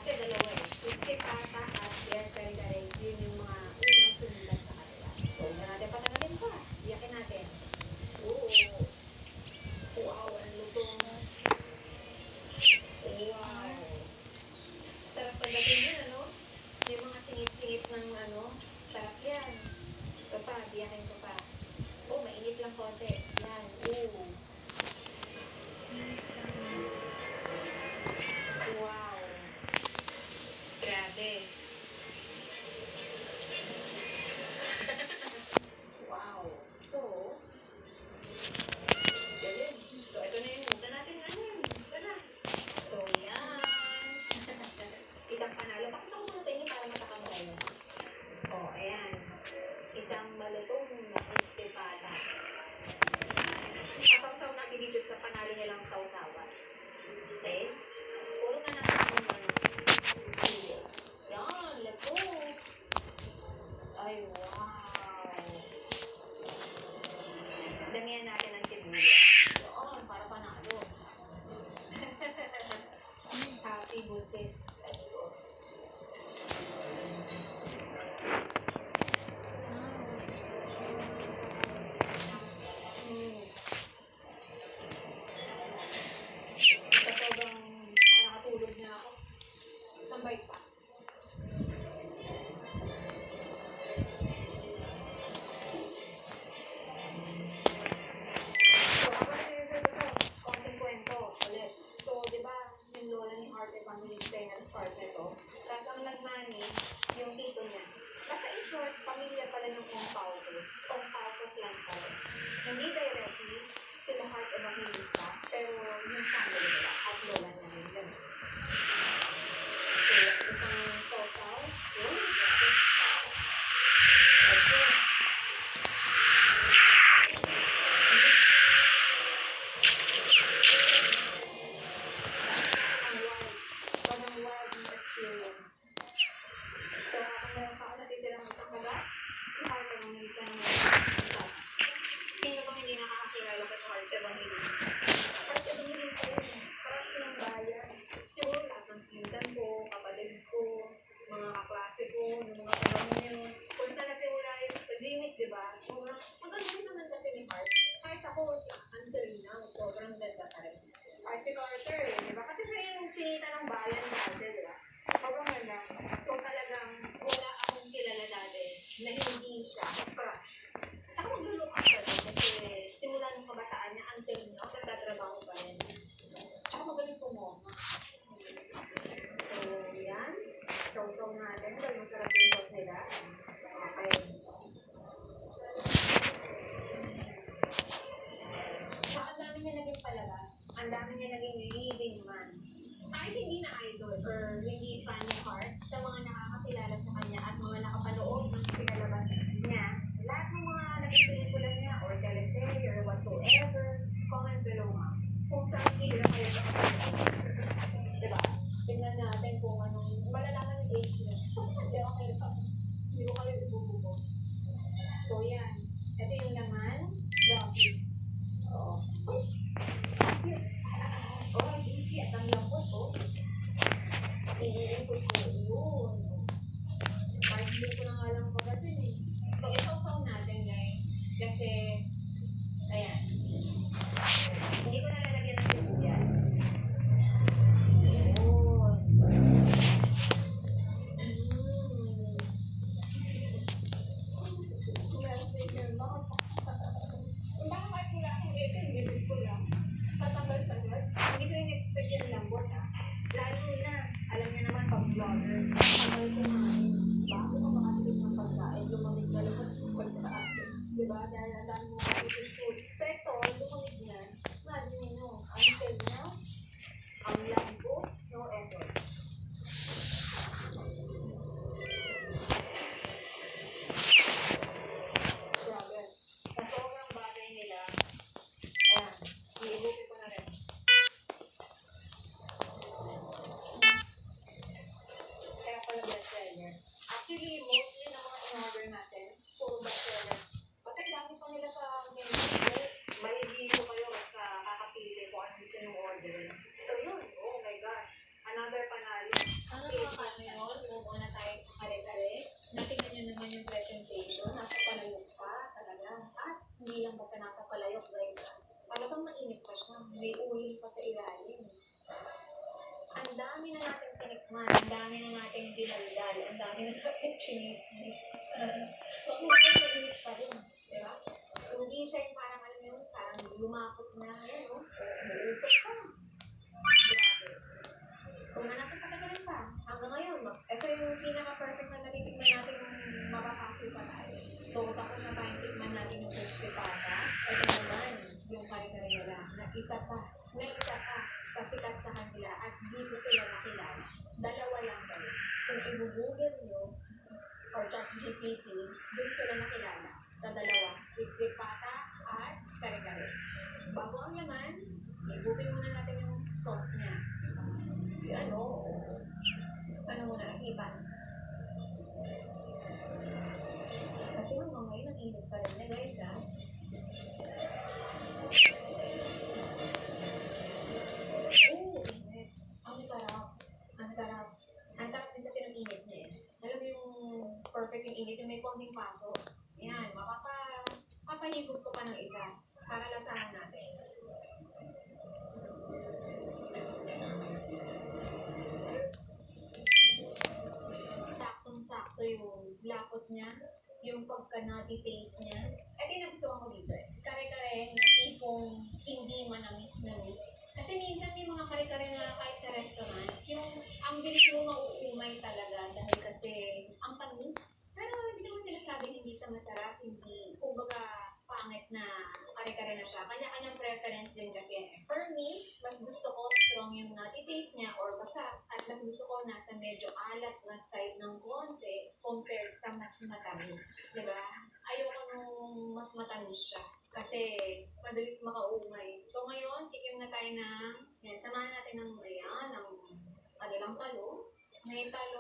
Kasi dalawa eh. Crispy pata at air kare-kare. Yun yung mga unang sumulat sa kanila. So, huwag na natin patagalin pa. Iyakin natin. Oo. Wow, ang lutong. Wow. Sarap pagdating yun, ano? Yung mga singit-singit ng ano, sarap yan. Ito pa, biyakin ko pa. Oh, mainit lang konti. Yan. Oo. Wow. Grabe. Wow. Ito, galing. So, ito na yung muda natin ngayon. Ito na. So, yan. Isang panalo. Pakita ko muna sa inyo para matakam kayo. Oh, ayan. Isang malutong na crispy pata. Sasaw-saw natin dito sa panalo nilang sausawan. Okay? Puro na natin yung ano. Yan, let's go. Ay, wow. Damihan natin ang sibuyas. Yan, para panalo. Happy buntis. Let's go. Sa sobrang nakatulog niya ako. Isang bite pa. So, ako na yung ito. Konting kwento ulit. So, di ba, yung lola ni Art Evangelista na start nito. Tapos ang nagmani, yung tito niya. Basta in short, pamilya pala ng Kong Pao clan pala. Hindi directly sila Art Evangelista, pero yung family nila at lola niya rin. Ganun. So, isang sausaw. Yun. Let's go. Sobrang wild na experience. So, habang meron pa ako natitirang isang kagat, si Art Evangelista na isa. Sino bang hindi nakakakilala kay Art Evangelista? Art Evangelista yun. Crush ng bayan. Siguro lahat ng pinsan ko, kapatid ko, mga kaklase ko, yung mga panahon na yun. Kung saan natiwala yun sa Gmit, di ba? Ang galing naman kasi ni Art. Kahit ako, until now, sobrang ganda pa rin. Art si Carter, di ba? Kasi siya yung sinita ng bayan dati, di ba? Sobrang ganda. So talagang wala akong kilala dati na hindi siya crush. Tsaka maglulok ako rin kasi simula ng kabataan niya until now, nagtatrabaho pa rin. Tsaka magaling pumonga. So, yan. Sausaw natin. Dahil masarap yung sauce nila. Okay. Tsaka ang dami niya naging palabas. Ang dami niya naging leading man. Kahit hindi na idol or hindi fan ni Heart, sa mga nakakakilala sa kanya at mga nakapanood ng pinalabas niya, lahat ng mga naging pelikula niya or teleserye or whatsoever, comment below nga. Kung saan kila kayo nakapanood. Diba? Tingnan natin kung anong malalaman yung age niya. Hindi ako kayo hindi ko kayo ibububo. So yan. Ito yung laman. Grabe. Oo. Oh, juicy at ang lambot, oh. Iikot ko yun. Kahit hindi ko na nga lang pagatin eh. So, isaw-saw natin, guys. Kasi, ayan. Hindi ko nalalagyan ng sibuyas. Yun. Merci, Mama. Baka kahit wala akong ipin, bibig ko lang. Tatagal-tagal. Hindi ko in-expect yung lambot, ha. Lalo na, alam niya naman, pag-vlogger. Tagal ko nga, bago ka makatilig ng pagkain, lumamig na lumamig ng pagkain. Diba? Dahil ang dami mo kasi shoot. So ito, lumamig niya. Imagine nyo, until now, ang lambot, no effort. Grabe. Sa sobrang bagay nila, ayan, iibuti ko na rin. Kaya pala bestseller. Actually, mostly na mga in-order natin, puro bestseller. Kasi dami pa nila sa menu. Maliligo kayo sa kakapili kung ano gusto nyo order. So yun, oh my gosh, another panalo. Man, ang dami na nating dinaldal, ang dami na nating chinismis. Bakit mainit pa rin, di ba? Hindi siya yung parang alam mo yun, parang lumapot na yan, no? Umuusok pa. Grabe. Kung nakapagpatagal pa, hanggang ngayon, ito yung pinaka-perfect na natitikman natin yung mapapasol pa tayo. So, tapos na tayong tikman natin yung crispy pata. Ito naman, yung kare-kare nila, na isa pa sa sikat sa kanila at dito sila nakilala. Dalawa lang guys. Kung i-google nyo, or ChatGPT, doon sila nakilala. Sa dalawa, crispy pata at kare-kare. Bago ang laman, i-google muna natin yung sauce niya. Ano muna, iban. Kasi hanggang ngayon, ang init pa rin na guys, ha? Init. Ang sarap. Ang sarap. Ang sarap din kasi ng init niya, eh. Alam mo yung perfect yung init, yung may konting paso. Yan, papahigop ko pa ng isa para lasahan natin. Saktong-sakto yung lapot niya, yung pagka-nutty taste niya. Ito yung nagustuhan ko dito, eh. Kare-kare na tipong hindi manamis-namis. Kasi minsan may mga kare-kare na kahit sa restaurant, yung ang bilis mo mauumay talaga dahil kasi ang tamis. Pero hindi naman sinasabing hindi siya masarap, hindi, kumbaga, pangit na kare-kare na siya. Kanya-kanyang preference din kasi. For me, mas gusto ko strong yung nutty taste niya or basa. At mas gusto ko nasa medyo alat na side ng konti compared sa mas matamis. Diba? Ayoko nung mas matamis siya. Kasi